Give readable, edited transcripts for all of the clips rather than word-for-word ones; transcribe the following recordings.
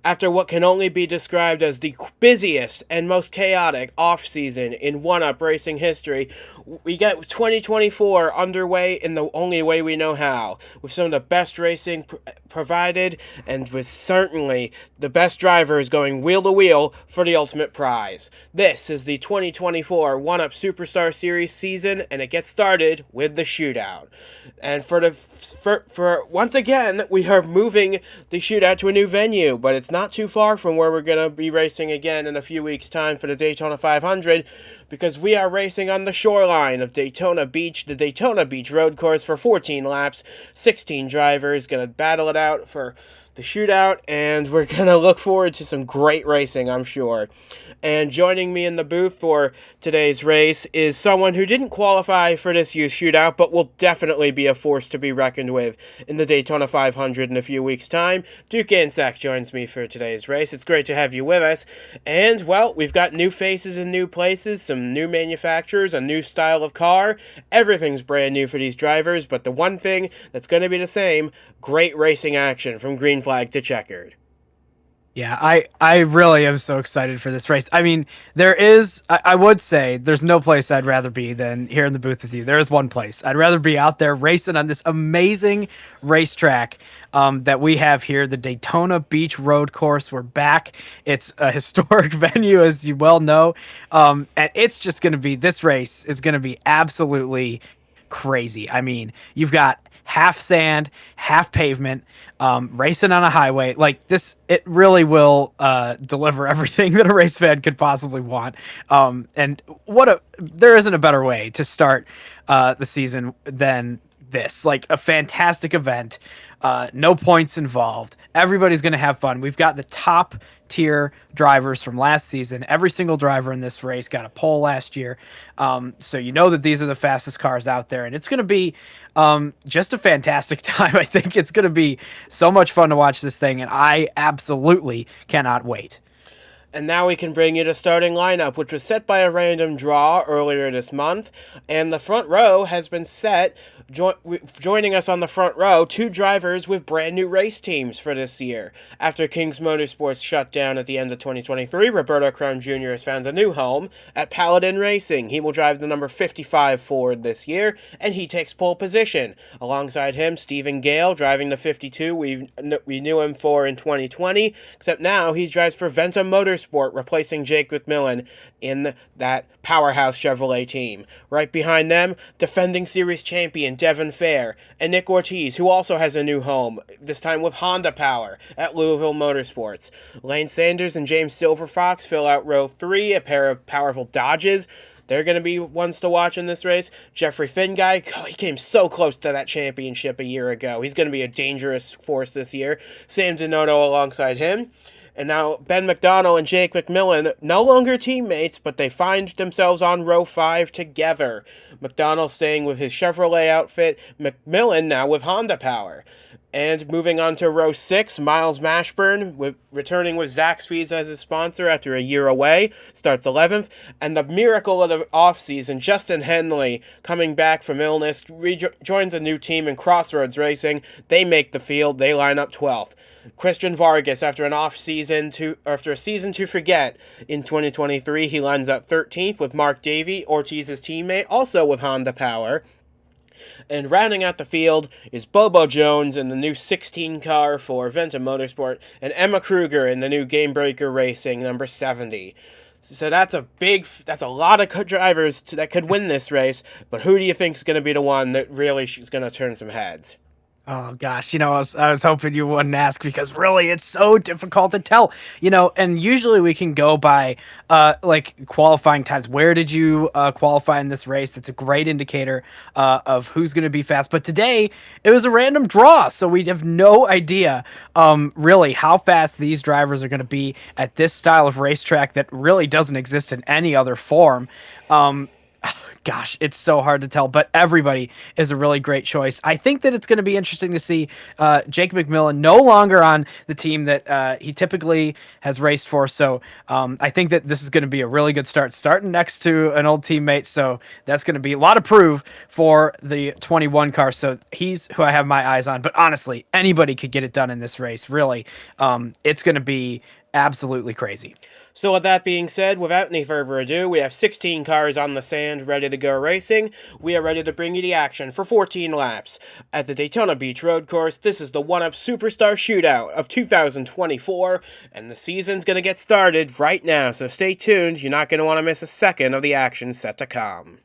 After what can only be described as the busiest and most chaotic offseason in one-up racing history, we get 2024 underway in the only way we know how, with some of the best racing provided, and with certainly the best drivers going wheel to wheel for the ultimate prize. This is the 2024 One-Up Superstar Series season, and it gets started with the Shootout. And for once again, we are moving the Shootout to a new venue, but it's not too far from where we're going to be racing again in a few weeks' time for the Daytona 500, because we are racing on the shoreline of Daytona Beach, the Daytona Beach road course, for 14 laps. 16 drivers going to battle it out for the Shootout, and we're going to look forward to some great racing, I'm sure. And joining me in the booth for today's race is someone who didn't qualify for this year's Shootout, but will definitely be a force to be reckoned with in the Daytona 500 in a few weeks' time. Duke Ansack joins me for today's race. It's great to have you with us. And, well, we've got new faces in new places, some new manufacturers, a new style of car. Everything's brand new for these drivers, but the one thing that's going to be the same, great racing action from green flag to checkered. Yeah, I really am so excited for this race. I mean, I would say there's no place I'd rather be than here in the booth with you. There is one place. I'd rather be out there racing on this amazing racetrack that we have here, the Daytona Beach Road Course. We're back. It's a historic venue, as you well know. And it's just going to be, this race is going to be absolutely crazy. I mean, you've got half sand, half pavement, racing on a highway. Like this, it really will deliver everything that a race fan could possibly want. And there isn't a better way to start the season than this. Like a fantastic event, no points involved. Everybody's going to have fun. We've got the top tier drivers from last season. Every single driver in this race got a pole last year. So you know that these are the fastest cars out there, and it's going to be just a fantastic time. I think it's going to be so much fun to watch this thing, and I absolutely cannot wait. And now we can bring you the starting lineup, which was set by a random draw earlier this month. And the front row has been set. Joining us on the front row, two drivers with brand new race teams for this year. After King's Motorsports shut down at the end of 2023, Roberto Crown Jr. has found a new home at Paladin Racing. He will drive the number 55 Ford this year, and he takes pole position. Alongside him, Stephen Gale driving the 52 we knew him for in 2020, except now he drives for Venta Motorsport, replacing Jake McMillan in that powerhouse Chevrolet team. Right behind them, defending series champion Devin Fair and Nick Ortiz, who also has a new home, this time with Honda Power at Louisville Motorsports. Lane Sanders and James Silverfox fill out row 3, a pair of powerful Dodges. They're going to be ones to watch in this race. Jeffrey Finguy, he came so close to that championship a year ago. He's going to be a dangerous force this year. Sam Donato alongside him. And now Ben McDonnell and Jake McMillan, no longer teammates, but they find themselves on row 5 together. McDonnell staying with his Chevrolet outfit, McMillan now with Honda Power. And moving on to row 6, Miles Mashburn, returning with Zaxby's as his sponsor after a year away, starts 11th. And the miracle of the offseason, Justin Henley, coming back from illness, joins a new team in Crossroads Racing. They make the field, they line up 12th. Christian Vargas, after a season to forget in 2023, he lines up 13th with Mark Davey, Ortiz's teammate, also with Honda Power. And rounding out the field is Bobo Jones in the new 16 car for Venta Motorsport, and Emma Kruger in the new Game Breaker Racing number 70. So that's a lot of drivers that could win this race, but who do you think is going to be the one that really is going to turn some heads? Oh gosh, I was hoping you wouldn't ask because really it's so difficult to tell, and usually we can go by like qualifying times. Where did you qualify in this race? That's a great indicator of who's going to be fast. But today it was a random draw, so we have no idea really how fast these drivers are going to be at this style of racetrack that really doesn't exist in any other form. Gosh, it's so hard to tell, but everybody is a really great choice. I think that it's going to be interesting to see Jake McMillan no longer on the team that he typically has raced for. So I think that this is going to be a really good start, starting next to an old teammate. So that's going to be a lot of proof for the 21 car. So he's who I have my eyes on. But honestly, anybody could get it done in this race. Really, it's going to be absolutely crazy. So with that being said, without any further ado, we have 16 cars on the sand ready to go racing. We are ready to bring you the action for 14 laps. At the Daytona Beach Road Course, this is the 1UP Superstar Shootout of 2024, and the season's going to get started right now, so stay tuned. You're not going to want to miss a second of the action set to come.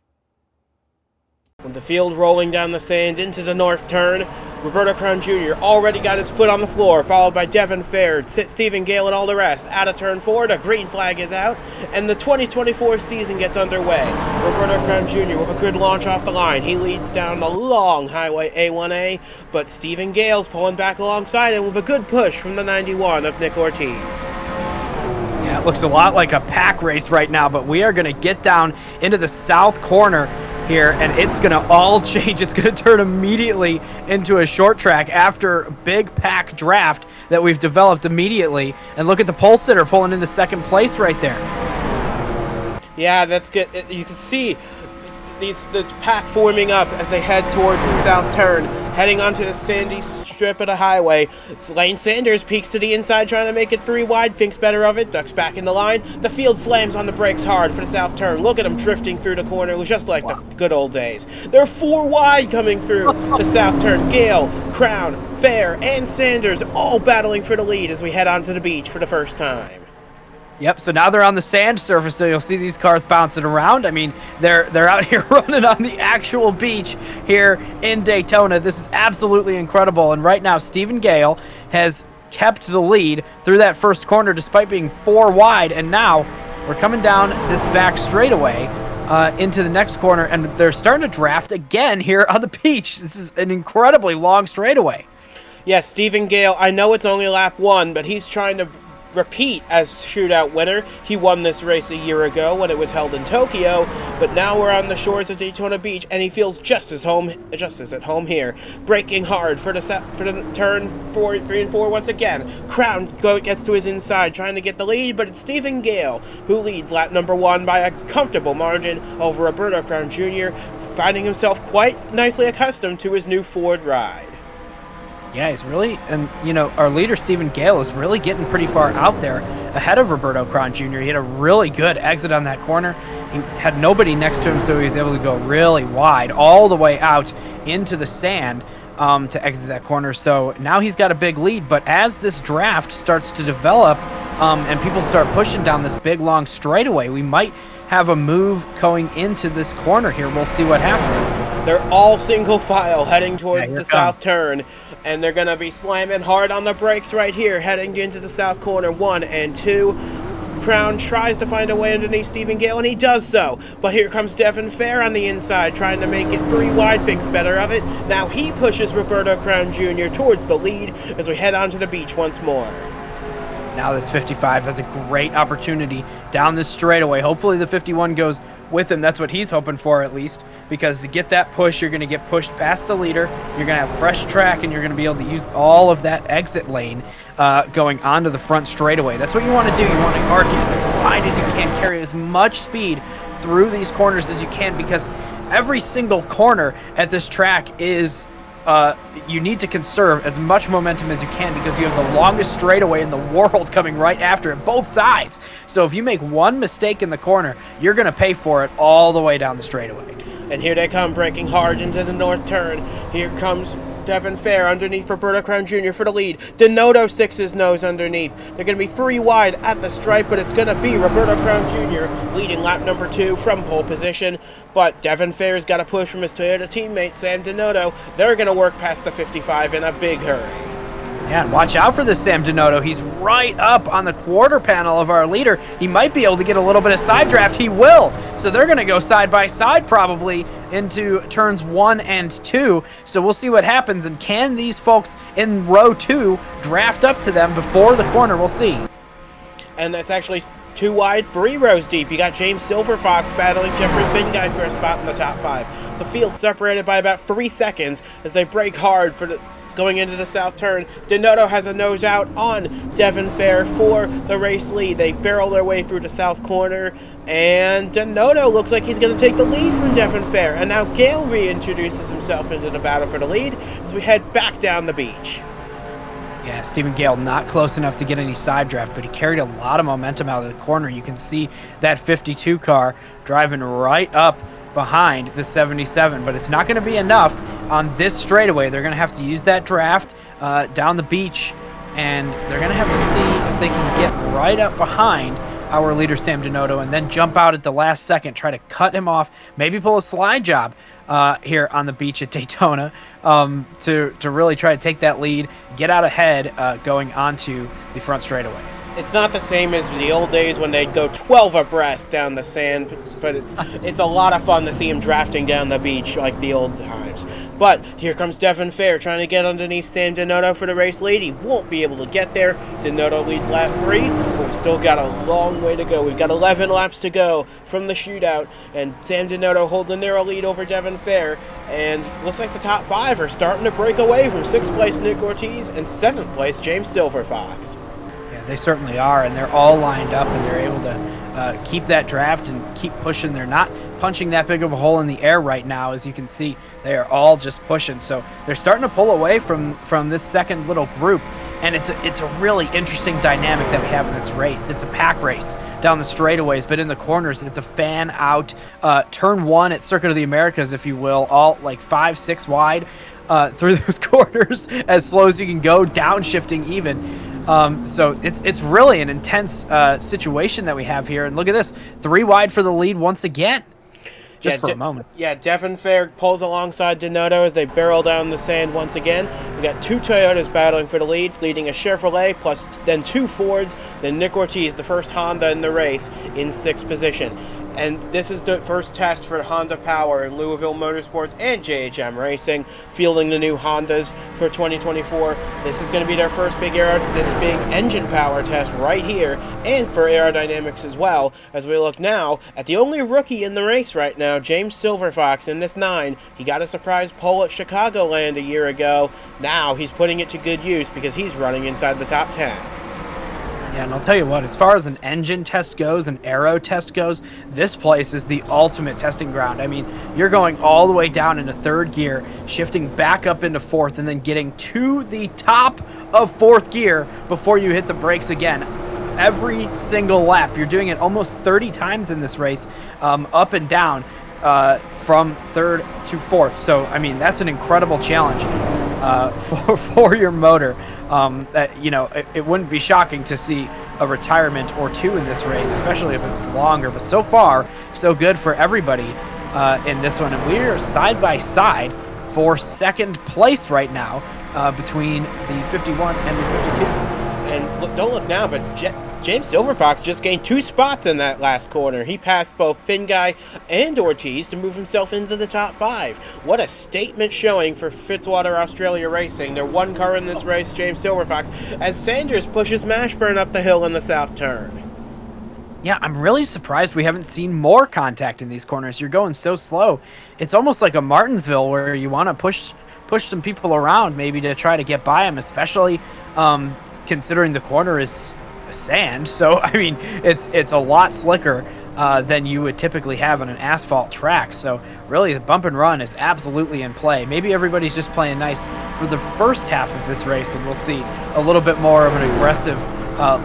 With the field rolling down the sand into the north turn, Roberto Crown Jr. already got his foot on the floor, followed by Devin Fair, Stephen Gale, and all the rest. Out of turn 4, the green flag is out, and the 2024 season gets underway. Roberto Crown Jr. with a good launch off the line. He leads down the long highway A1A, but Stephen Gale's pulling back alongside him with a good push from the 91 of Nick Ortiz. Yeah, it looks a lot like a pack race right now, but we are going to get down into the south corner here, and it's going to all change. It's going to turn immediately into a short track after a big pack draft that we've developed immediately. And look at the pole sitter pulling into second place right there. Yeah, that's good. You can see this pack forming up as they head towards the south turn, heading onto the sandy strip of the highway. Lane Sanders peeks to the inside, trying to make it 3 wide, thinks better of it, ducks back in the line. The field slams on the brakes hard for the south turn. Look at him drifting through the corner. It was just like the good old days. There are 4 wide coming through the south turn. Gale, Crown, Fair, and Sanders all battling for the lead as we head onto the beach for the first time. Yep, so now they're on the sand surface, so you'll see these cars bouncing around. I mean, they're out here running on the actual beach here in Daytona. This is absolutely incredible, and right now Stephen Gale has kept the lead through that first corner despite being 4 wide, and now we're coming down this back straightaway into the next corner, and they're starting to draft again here on the beach. This is an incredibly long straightaway. Yes, Stephen Gale, I know it's only lap 1, but he's trying to repeat as shootout winner. He won this race a year ago when it was held in Tokyo, but now we're on the shores of Daytona Beach, and he feels just as at home here. Braking hard for the turn 3 and 4 once again. Crown gets to his inside, trying to get the lead, but it's Stephen Gale who leads lap number 1 by a comfortable margin over Roberto Crown Jr., finding himself quite nicely accustomed to his new Ford ride. Yeah, he's really, and you know, our leader, Stephen Gale, is really getting pretty far out there ahead of Roberto Crown Jr. He had a really good exit on that corner. He had nobody next to him, so he was able to go really wide all the way out into the sand to exit that corner. So now he's got a big lead, but as this draft starts to develop and people start pushing down this big, long straightaway, we might have a move going into this corner here. We'll see what happens. They're all single file heading towards the south turn, and they're going to be slamming hard on the brakes right here, heading into the south corner. 1 and 2. Crown tries to find a way underneath Stephen Gale, and he does so. But here comes Devin Fair on the inside, trying to make it 3 wide, thinks better of it. Now he pushes Roberto Crown Jr. towards the lead as we head onto the beach once more. Now this 55 has a great opportunity down this straightaway. Hopefully the 51 goes with him. That's what he's hoping for, at least, because to get that push, you're going to get pushed past the leader. You're going to have fresh track, and you're going to be able to use all of that exit lane going onto the front straightaway. That's what you want to do. You want to arc it as wide as you can, carry as much speed through these corners as you can, because every single corner at this track is you need to conserve as much momentum as you can, because you have the longest straightaway in the world coming right after it, both sides. So if you make one mistake in the corner, you're going to pay for it all the way down the straightaway. And here they come, braking hard into the north turn. Here comes Devin Fair underneath Roberto Crown Jr. for the lead. Denoto sticks his nose underneath. They're going to be 3 wide at the stripe, but it's going to be Roberto Crown Jr. leading lap number 2 from pole position. But Devin Fair's got a push from his Toyota teammate, Sam Denoto. They're going to work past the 55 in a big hurry. Yeah, and watch out for this Sam Denoto. He's right up on the quarter panel of our leader. He might be able to get a little bit of side draft. He will. So they're going to go side by side probably into turns 1 and 2. So we'll see what happens. And can these folks in row 2 draft up to them before the corner? We'll see. And that's actually 2 wide, 3 rows deep. You got James Silverfox battling Jeffrey Finguy for a spot in the top 5. The field separated by about 3 seconds as they brake hard for going into the south turn. Denoto has a nose out on Devin Fair for the race lead. They barrel their way through the south corner, and Denoto looks like he's going to take the lead from Devin Fair. And now Gale reintroduces himself into the battle for the lead as we head back down the beach. Yeah, Stephen Gale not close enough to get any side draft, but he carried a lot of momentum out of the corner. You can see that 52 car driving right up behind the 77, but it's not going to be enough on this straightaway. They're going to have to use that draft down the beach, and they're going to have to see if they can get right up behind our leader Sam Denoto and then jump out at the last second, try to cut him off, maybe pull a slide job here on the beach at Daytona to really try to take that lead, get out ahead going onto the front straightaway. It's not the same as the old days when they'd go 12 abreast down the sand, but it's a lot of fun to see him drafting down the beach like the old times. But here comes Devin Fair trying to get underneath Sam Denoto for the race lead. He won't be able to get there. Denoto leads lap 3, but we still got a long way to go. We've got 11 laps to go from the shootout, and Sam Denoto holds a narrow lead over Devin Fair, and looks like the top 5 are starting to break away from 6th place Nick Ortiz and 7th place James Silverfox. They certainly are, and they're all lined up, and they're able to keep that draft and keep pushing. They're not punching that big of a hole in the air right now. As you can see, they are all just pushing. So they're starting to pull away from this second little group, and it's a really interesting dynamic that we have in this race. It's a pack race down the straightaways, but in the corners, it's a fan out turn 1 at Circuit of the Americas, if you will, all like 5, 6 wide through those corners as slow as you can go, downshifting even. So it's really an intense situation that we have here. And look at this, 3 wide for the lead once again, just for a moment. Yeah, Devin Fair pulls alongside Denoto as they barrel down the sand once again. We got 2 Toyotas battling for the lead, leading a Chevrolet, plus then 2 Fords, then Nick Ortiz, the first Honda in the race, in 6th position. And this is the first test for Honda Power in Louisville Motorsports and JHM Racing, fielding the new Hondas for 2024. This is going to be their first big engine power test right here, and for aerodynamics as well, as we look now at the only rookie in the race right now, James Silverfox in this 9. He got a surprise pole at Chicagoland a year ago. Now he's putting it to good use because he's running inside the top 10. Yeah, and I'll tell you what, as far as an engine test goes, an aero test goes, this place is the ultimate testing ground. I mean, you're going all the way down into 3rd gear, shifting back up into 4th, and then getting to the top of 4th gear before you hit the brakes again. Every single lap. You're doing it almost 30 times in this race, up and down from 3rd to 4th. So, I mean, that's an incredible challenge for your motor. That, you know, it wouldn't be shocking to see a retirement or 2 in this race, especially if it was longer. But so far, so good for everybody in this one. And we're side by side for 2nd place right now between the 51 and the 52. And look, don't look now, but James Silverfox just gained 2 spots in that last corner. He passed both Finguy and Ortiz to move himself into the top 5. What a statement showing for Fitzwater Australia Racing. They're 1 car in this race, James Silverfox, as Sanders pushes Mashburn up the hill in the south turn. Yeah, I'm really surprised we haven't seen more contact in these corners. You're going so slow. It's almost like a Martinsville where you want to push some people around maybe to try to get by them, especially considering the corner is sand. So I mean, it's a lot slicker than you would typically have on an asphalt track. So really, the bump and run is absolutely in play. Maybe everybody's just playing nice for the first half of this race, and we'll see a little bit more of an aggressive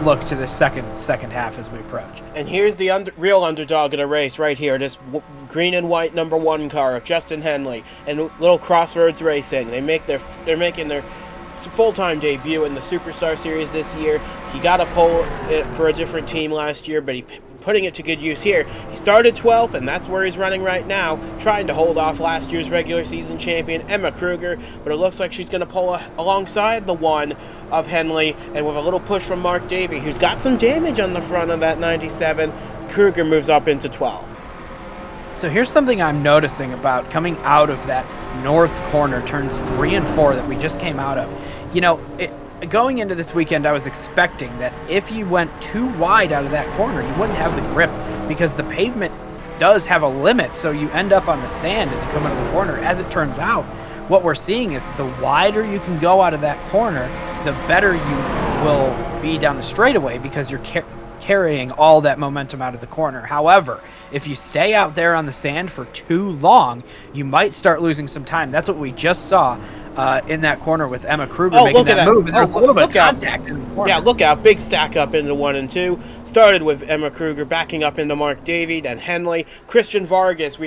look to the second half as we approach. And here's the real underdog of the race right here, this green and white number 1 car of Justin Henley and Little Crossroads Racing. They're making their full-time debut in the Superstar Series this year. He got a pole for a different team last year, but he putting it to good use here. He started 12th, and that's where he's running right now, trying to hold off last year's regular season champion, Emma Kruger, but it looks like she's going to pull alongside the 1 of Henley, and with a little push from Mark Davey, who's got some damage on the front of that 97, Kruger moves up into 12th. So here's something I'm noticing about coming out of that north corner, turns 3 and 4 that we just came out of. You know, going into this weekend, I was expecting that if you went too wide out of that corner, you wouldn't have the grip because the pavement does have a limit. So you end up on the sand as you come out of the corner. As it turns out, what we're seeing is the wider you can go out of that corner, the better you will be down the straightaway because you're carrying all that momentum out of the corner. However, if you stay out there on the sand for too long, you might start losing some time. That's what we just saw in that corner with Emma Kruger making that move. And there's a little bit of contact in the corner. Yeah, look out. Big stack up into 1 and 2. Started with Emma Kruger backing up into Mark Davey, then Henley. Christian Vargas,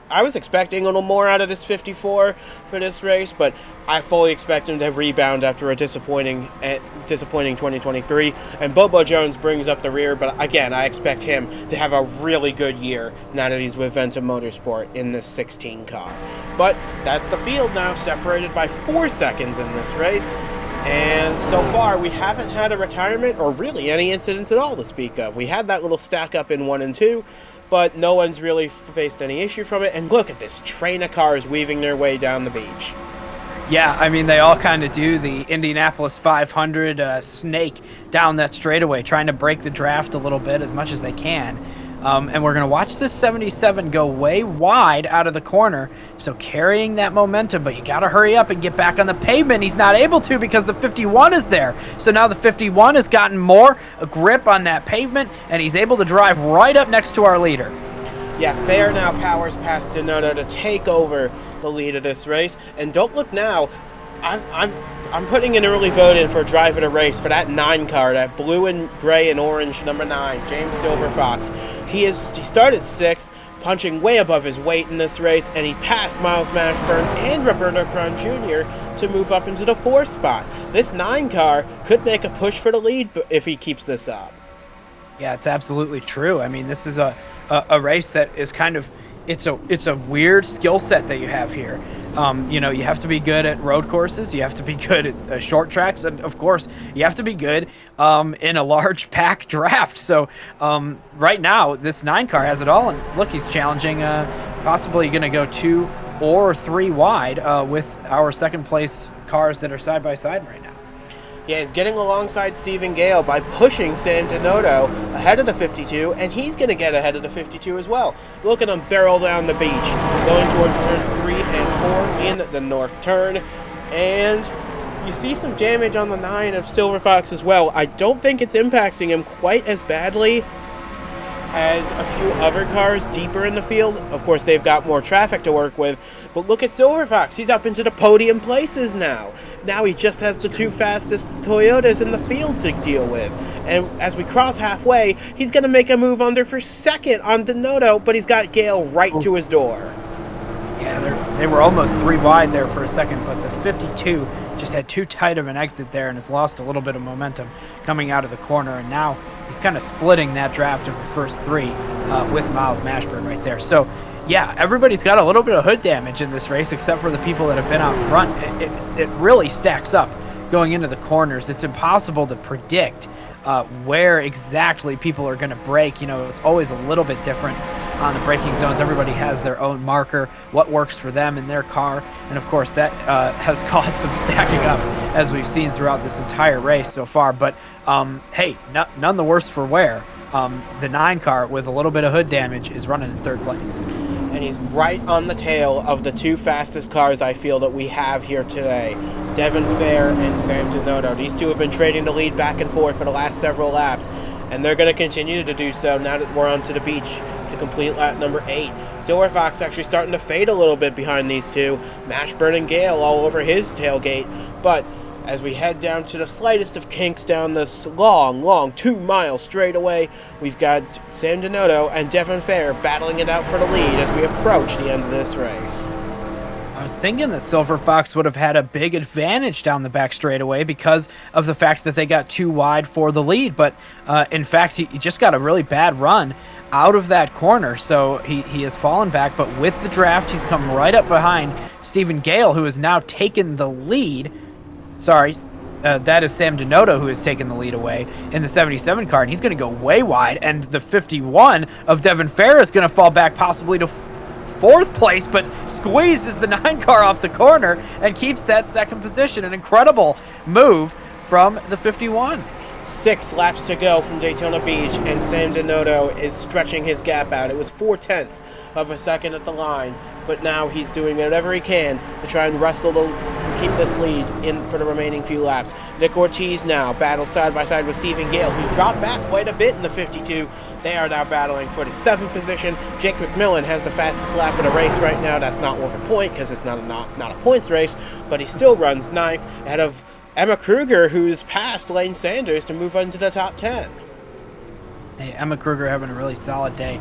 I was expecting a little more out of this 54 for this race, but I fully expect him to rebound after a disappointing 2023. And Bobo Jones brings up the rear, but again, I expect him to have a really good year now that he's with Ventum Motorsport in this 16 car. But that's the field now, separated by 4 seconds in this race. And so far, we haven't had a retirement or really any incidents at all to speak of. We had that little stack up in 1 and 2, but no one's really faced any issue from it. And look at this train of cars weaving their way down the beach. Yeah, I mean, they all kind of do the Indianapolis 500 snake down that straightaway, trying to break the draft a little bit as much as they can. And we're going to watch this 77 go way wide out of the corner, so carrying that momentum, but you got to hurry up and get back on the pavement. He's not able to because the 51 is there. So now the 51 has gotten more a grip on that pavement, and he's able to drive right up next to our leader. Yeah, Fair now powers past Daytona to take over the lead of this race. And don't look now, I'm putting an early vote in for driver to race for that 9 car, that blue and gray and orange number 9, James Silverfox. He started 6th, punching way above his weight in this race, and he passed Miles Mashburn and Roberto Cron Jr. to move up into the 4th spot. This 9 car could make a push for the lead if he keeps this up. Yeah, it's absolutely true. I mean, this is a race that is kind of, it's a weird skill set that you have here. You know, you have to be good at road courses, you have to be good at short tracks, and of course, you have to be good in a large pack draft. So right now, this 9 car has it all, and look, he's challenging possibly going to go 2 or 3 wide with our second place cars that are side by side right now. Yeah, he's getting alongside Stephen Gale by pushing Sam Donato ahead of the 52, and he's going to get ahead of the 52 as well. Look at him barrel down the beach, going towards turns 3 and 4 in the north turn. And you see some damage on the 9 of Silverfox as well. I don't think it's impacting him quite as badly as a few other cars deeper in the field. Of course, they've got more traffic to work with. But look at Silverfox. He's up into the podium places now. Now he just has the 2 fastest Toyotas in the field to deal with. And as we cross halfway, he's going to make a move under for 2nd on Donato, but he's got Gale right to his door. Yeah, they were almost 3 wide there for a second, but the 52 just had too tight of an exit there and has lost a little bit of momentum coming out of the corner. And now he's kind of splitting that draft of the first 3 with Miles Mashburn right there. So, yeah, everybody's got a little bit of hood damage in this race except for the people that have been out front. It really stacks up going into the corners. It's impossible to predict where exactly people are going to brake. You know, it's always a little bit different on the braking zones. Everybody has their own marker, what works for them in their car. And of course, that has caused some stacking up as we've seen throughout this entire race so far. But hey, none the worse for wear. The 9 car with a little bit of hood damage is running in 3rd place. And he's right on the tail of the 2 fastest cars I feel that we have here today, Devin Fair and Sam Donato. These 2 have been trading the lead back and forth for the last several laps, and they're going to continue to do so now that we're onto the beach to complete lap number 8. Silverfox actually starting to fade a little bit behind these 2. Mashburn and Gale all over his tailgate, but as we head down to the slightest of kinks down this long 2-mile straightaway, we've got Sam Donato and Devin Fair battling it out for the lead as we approach the end of this race. I was thinking that Silverfox would have had a big advantage down the back straightaway because of the fact that they got 2 wide for the lead, but in fact, he just got a really bad run out of that corner, so he has fallen back, but with the draft, he's come right up behind Stephen Gale, who has now taken the lead. Sorry, that is Sam Donato who has taken the lead away in the 77 car, and he's going to go way wide, and the 51 of Devin Fair is going to fall back possibly to 4th place, but squeezes the 9 car off the corner and keeps that 2nd position. An incredible move from the 51. 6 laps to go from Daytona Beach, and Sam Denoto is stretching his gap out. It was 0.4 of a second at the line, but now he's doing whatever he can to try and keep this lead in for the remaining few laps. Nick Ortiz now battles side by side with Stephen Gale, who's dropped back quite a bit in the 52. They are now battling for the 7th position. Jake McMillan has the fastest lap of the race right now. That's not worth a point because it's not a points race, but he still runs 9th ahead of Emma Kruger, who's passed Lane Sanders to move into the top 10. Hey, Emma Kruger having a really solid day.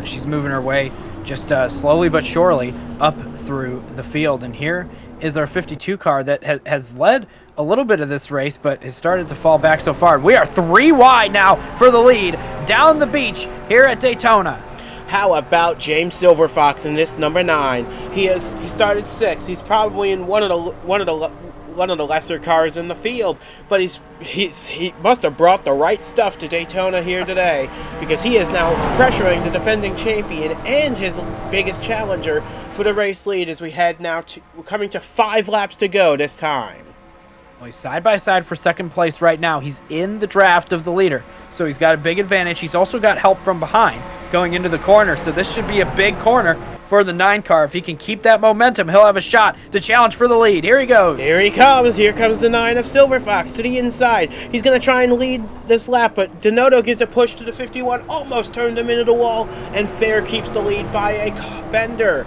She's moving her way just slowly but surely up through the field. And here is our 52 car that has led a little bit of this race, but has started to fall back so far. We are 3 wide now for the lead down the beach here at Daytona. How about James Silverfox in this number 9? He started 6th. He's probably in one of the lesser cars in the field, but he must have brought the right stuff to Daytona here today, because he is now pressuring the defending champion and his biggest challenger for the race lead as we're coming to 5 laps to go this time. Well, he's side by side for second place right now. He's in the draft of the leader, so he's got a big advantage. He's also got help from behind going into the corner, so this should be a big corner for the 9 car. If he can keep that momentum, he'll have a shot to challenge for the lead. Here he goes. Here he comes. Here comes the 9 of Silverfox to the inside. He's going to try and lead this lap, but Denoto gives a push to the 51, almost turned him into the wall, and Fair keeps the lead by a fender.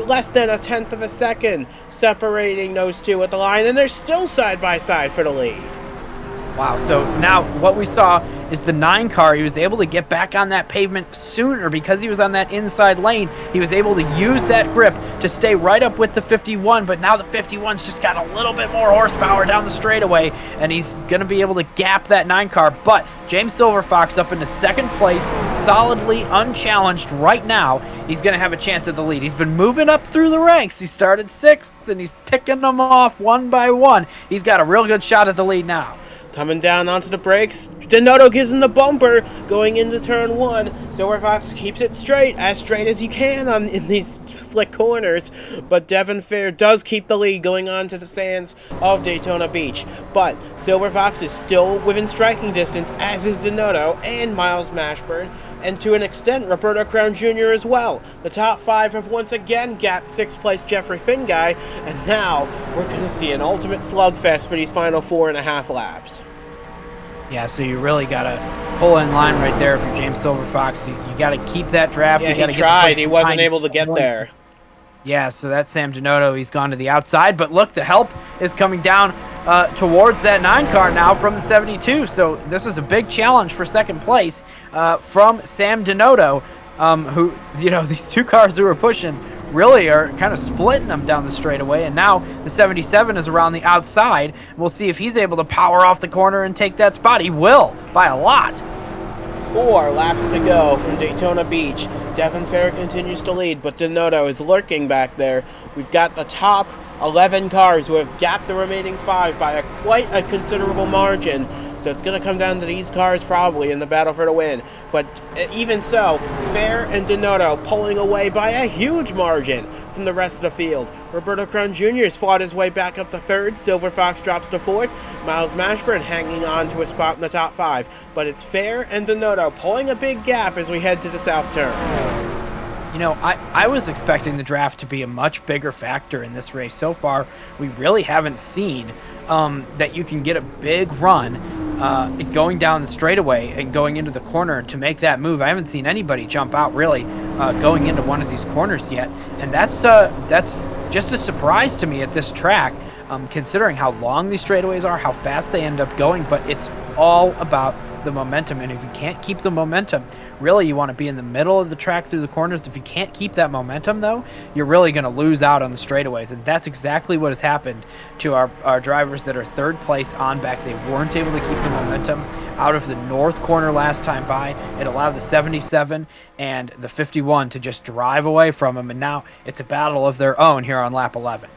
Less than 1/10 of a second separating those two at the line, and they're still side by side for the lead. Wow, so now what we saw is the 9 car, he was able to get back on that pavement sooner because he was on that inside lane. He was able to use that grip to stay right up with the 51, but now the 51's just got a little bit more horsepower down the straightaway, and he's going to be able to gap that 9 car. But James Silverfox up into second place, solidly unchallenged right now. He's going to have a chance at the lead. He's been moving up through the ranks. He started 6th, and he's picking them off one by one. He's got a real good shot at the lead now. Coming down onto the brakes, Denoto gives him the bumper going into turn 1. Silverfox keeps it straight as you can in these slick corners, but Devin Fair does keep the lead going on to the sands of Daytona Beach. But Silverfox is still within striking distance, as is Denoto and Miles Mashburn, and to an extent Roberto Crown Jr. as well. The top 5 have once again gapped 6th place Jeffrey Finguy, and now we're going to see an ultimate slugfest for these final 4.5 laps. Yeah, so you really got to pull in line right there if you're James Silverfox. You got to keep that draft. Yeah, you gotta he tried. He wasn't able to get there. Yeah, so that's Sam Denoto. He's gone to the outside. But look, the help is coming down towards that 9 car now from the 72. So this is a big challenge for second place from Sam Denoto, who, these 2 cars who are pushing really are kind of splitting them down the straightaway, and now the 77 is around the outside. We'll see if he's able to power off the corner and take that spot. He will, by a lot. 4 laps to go from Daytona Beach. Devin Fair continues to lead, but Denoto is lurking back there. We've got the top 11 cars who have gapped the remaining 5 by quite a considerable margin. So it's going to come down to these cars probably in the battle for the win. But even so, Fair and Denoto pulling away by a huge margin from the rest of the field. Roberto Crown Jr. has fought his way back up to 3rd. Silverfox drops to 4th. Miles Mashburn hanging on to a spot in the top 5. But it's Fair and Denoto pulling a big gap as we head to the south turn. I was expecting the draft to be a much bigger factor in this race. So far, we really haven't seen that you can get a big run going down the straightaway and going into the corner to make that move. I haven't seen anybody jump out really going into one of these corners yet, and that's just a surprise to me at this track, considering how long these straightaways are, how fast they end up going. But it's all about the momentum, and if you can't keep the momentum, really you want to be in the middle of the track through the corners. If you can't keep that momentum, though, you're really going to lose out on the straightaways, and that's exactly what has happened to our drivers that are 3rd place on back. They weren't able to keep the momentum out of the north corner last time by. It allowed the 77 and the 51 to just drive away from them, and now it's a battle of their own here on lap 11.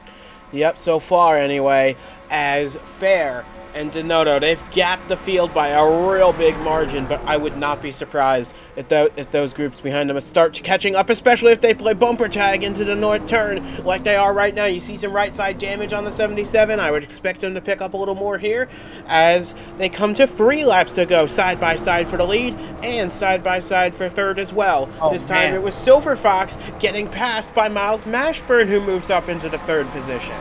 Yep, so far anyway. as Fair and Denoto, they've gapped the field by a real big margin, but I would not be surprised if those groups behind them start catching up, especially if they play bumper tag into the north turn like they are right now. You see some right side damage on the 77. I would expect them to pick up a little more here as they come to 3 laps to go, side by side for the lead and side by side for third as well. This time it was Silver Fox getting passed by Miles Mashburn, who moves up into the 3rd position.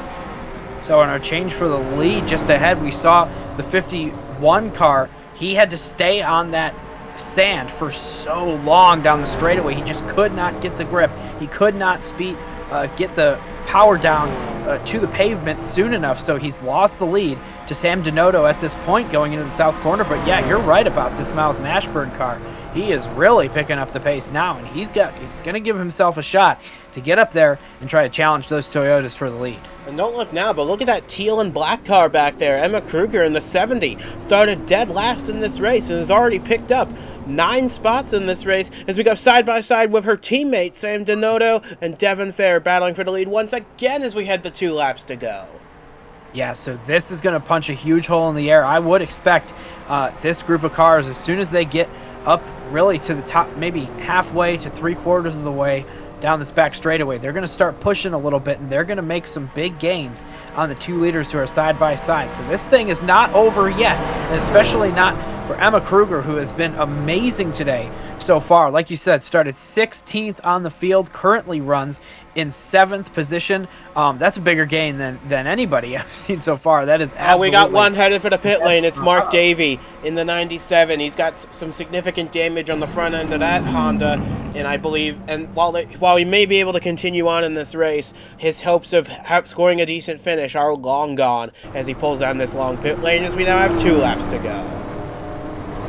So in our change for the lead just ahead, we saw the 51 car. He had to stay on that sand for so long down the straightaway. He just could not get the grip. He could not get the power down to the pavement soon enough. So he's lost the lead to Sam Denoto at this point going into the south corner. But yeah, you're right about this Miles Mashburn car. He is really picking up the pace now, and he's going to give himself a shot to get up there and try to challenge those Toyotas for the lead. And don't look now, but look at that teal and black car back there. Emma Kruger in the 70 started dead last in this race and has already picked up 9 spots in this race as we go side by side with her teammates Sam Denoto and Devin Fair battling for the lead once again as we head to 2 laps to go. Yeah, so this is going to punch a huge hole in the air. I would expect this group of cars, as soon as they get up really to the top, maybe halfway to 3/4 of the way down this back straightaway, they're going to start pushing a little bit, and they're going to make some big gains on the 2 leaders who are side by side. So this thing is not over yet, and especially not for Emma Kruger, who has been amazing today so far. Like you said, started 16th on the field, currently runs in 7th position. That's a bigger gain than anybody I've seen so far. That is absolutely... we got one headed for the pit lane. It's Mark Davey in the 97. He's got some significant damage on the front end of that Honda, and I believe, and while he may be able to continue on in this race, his hopes of scoring a decent finish are long gone as he pulls down this long pit lane as we now have 2 laps to go.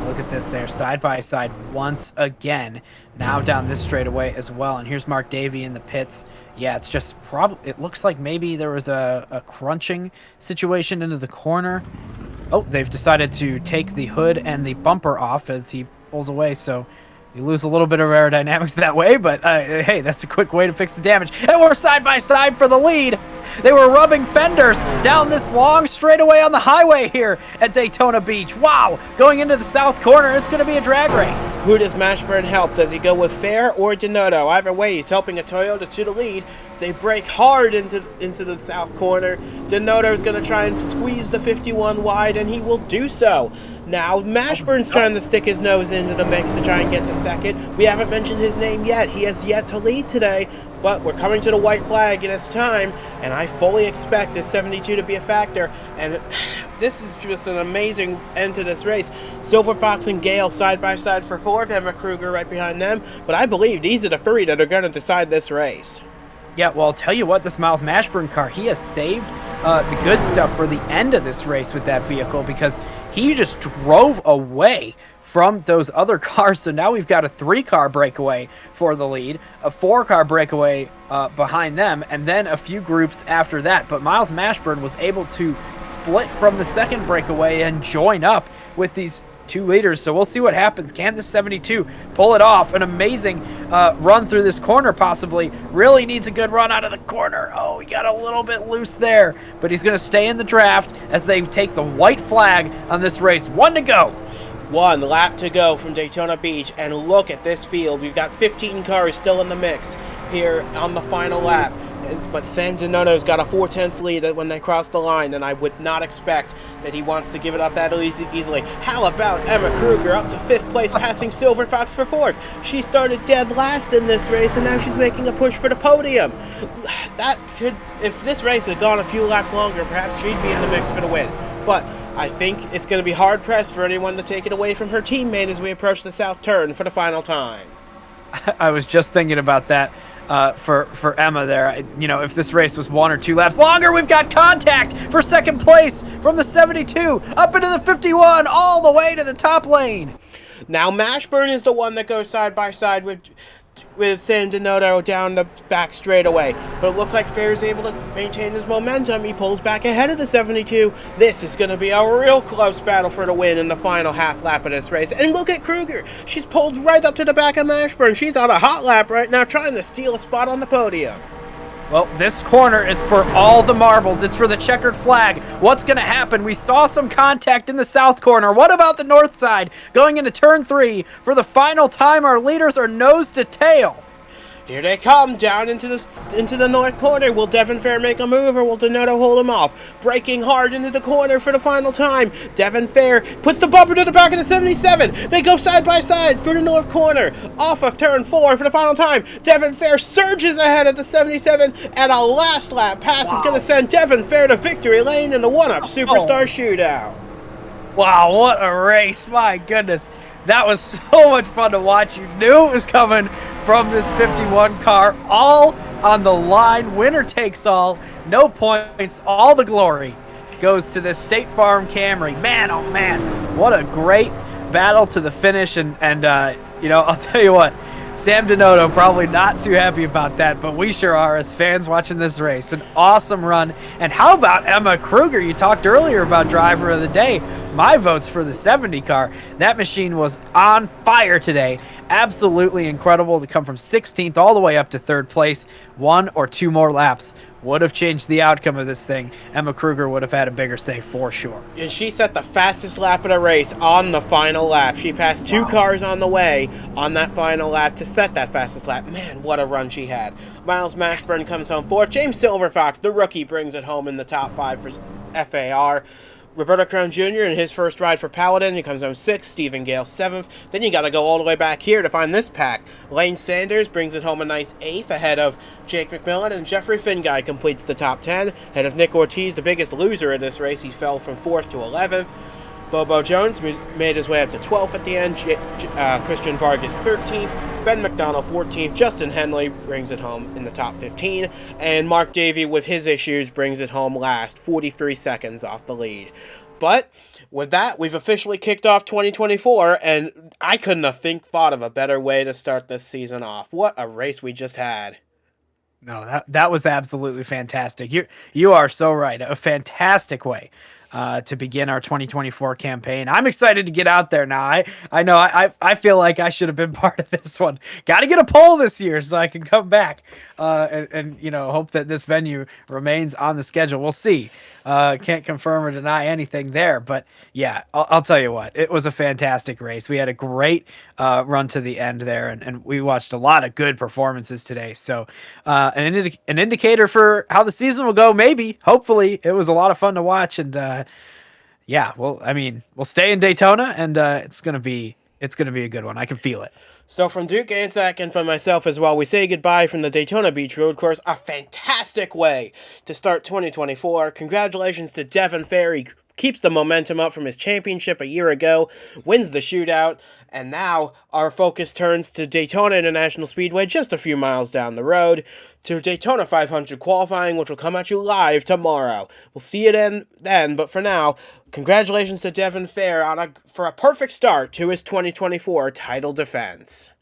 Look at this there, side by side once again, now down this straightaway as well. And here's Mark Davey in the pits. Yeah, it's just it looks like maybe there was a crunching situation into the corner. Oh, they've decided to take the hood and the bumper off as he pulls away, so you lose a little bit of aerodynamics that way, but hey, that's a quick way to fix the damage. And we're side by side for the lead. They were rubbing fenders down this long straightaway on the highway here at Daytona Beach. Wow, going into the south corner, it's going to be a drag race. Who does Mashburn help? Does he go with Fair or Denoto? Either way, he's helping a Toyota to the lead. They break hard into the south corner. Denoto's going to try and squeeze the 51 wide, and he will do so. Now, Mashburn's trying to stick his nose into the mix to try and get to second. We haven't mentioned his name yet. He has yet to lead today, but we're coming to the white flag in this time, and I fully expect this 72 to be a factor. And this is just an amazing end to this race. Silver Fox and Gale side by side for 4th, Emma Kruger right behind them, but I believe these are the 3 that are going to decide this race. Yeah, well, I'll tell you what, this Miles Mashburn car, he has saved the good stuff for the end of this race with that vehicle because he just drove away from those other cars. So now we've got a 3-car breakaway for the lead, a 4-car breakaway behind them, and then a few groups after that. But Miles Mashburn was able to split from the 2nd breakaway and join up with these 2 leaders, so we'll see what happens. Can the 72 pull it off? An amazing run through this corner, possibly. Really needs a good run out of the corner. Oh, he got a little bit loose there, but he's going to stay in the draft as they take the white flag on this race. 1 to go. 1 lap to go from Daytona Beach, and look at this field. We've got 15 cars still in the mix here on the final lap. But Sam Denoto's got a 4/10 lead when they cross the line, and I would not expect that he wants to give it up that easily. How about Emma Kruger up to 5th place, passing Silver Fox for 4th? She started dead last in this race, and now she's making a push for the podium. That could, if this race had gone a few laps longer, perhaps she'd be in the mix for the win. But I think it's going to be hard-pressed for anyone to take it away from her teammate as we approach the south turn for the final time. I was just thinking about that. For Emma there, you know, if this race was 1 or 2 laps longer, we've got contact for 2nd place from the 72 up into the 51 all the way to the top lane. Now Mashburn is the one that goes side by side with Sam Denoto down the back straightaway, but it looks like Fair's able to maintain his momentum. He pulls back ahead of the 72. This is going to be a real close battle for the win in the final half lap of this race. And look at Kruger. She's pulled right up to the back of Mashburn. She's on a hot lap right now trying to steal a spot on the podium. Well, this corner is for all the marbles. It's for the checkered flag. What's going to happen? We saw some contact in the south corner. What about the north side? Going into turn 3 for the final time. Our leaders are nose to tail. Here they come, down into the north corner. Will Devon Fair make a move, or will Denoto hold him off? Braking hard into the corner for the final time. Devon Fair puts the bumper to the back of the 77. They go side by side through the north corner. Off of turn 4 for the final time. Devon Fair surges ahead at the 77, and a last lap pass is going to send Devon Fair to victory lane in the 1-up Superstar Shootout. Wow, what a race. My goodness. That was so much fun to watch. You knew it was coming from this 51 car, all on the line. Winner takes all, no points, all the glory goes to the State Farm Camry. Man, oh man, what a great battle to the finish. And you know, I'll tell you what, Sam Denoto probably not too happy about that, but we sure are as fans watching this race. An awesome run. And how about Emma Kruger? You talked earlier about driver of the day. My vote's for the 70 car. That machine was on fire today. Absolutely incredible to come from 16th all the way up to 3rd place. 1 or 2 more laps would have changed the outcome of this thing. Emma Kruger would have had a bigger say for sure. And she set the fastest lap of the race on the final lap. She passed 2 cars on the way on that final lap to set that fastest lap. Man, what a run she had. Miles Mashburn comes home 4th. James Silverfox, the rookie, brings it home in the top 5 for FAR. Roberto Crown Jr. in his first ride for Paladin, he comes home 6th, Stephen Gale 7th. Then you got to go all the way back here to find this pack. Lane Sanders brings it home a nice 8th ahead of Jake McMillan, and Jeffrey Finguy completes the top 10 ahead of Nick Ortiz, the biggest loser of this race. He fell from 4th to 11th. Bobo Jones made his way up to 12th at the end. Christian Vargas 13th. Ben McDonald 14th. Justin Henley brings it home in the top 15. And Mark Davey, with his issues, brings it home last, 43 seconds off the lead. But with that, we've officially kicked off 2024, and I couldn't have thought of a better way to start this season off. What a race we just had. No, that was absolutely fantastic. You are so right. A fantastic way to begin our 2024 campaign. I'm excited to get out there now. I know I feel like I should have been part of this one. Got to get a pole this year so I can come back and you know, hope that this venue remains on the schedule. We'll see. Can't confirm or deny anything there, but yeah, I'll tell you what, it was a fantastic race. We had a great run to the end there, and we watched a lot of good performances today. So an indicator for how the season will go, maybe, hopefully. It was a lot of fun to watch, and yeah, well, I mean, we'll stay in Daytona, and it's gonna be a good one. I can feel it. So from Duke Anzac and from myself as well, we say goodbye from the Daytona Beach Road Course. A fantastic way to start 2024. Congratulations to Devon Fair. He keeps the momentum up from his championship a year ago, wins the shootout, and now our focus turns to Daytona International Speedway, just a few miles down the road, to Daytona 500 qualifying, which will come at you live tomorrow. We'll see you then, but for now, congratulations to Devon Fair for a perfect start to his 2024 title defense.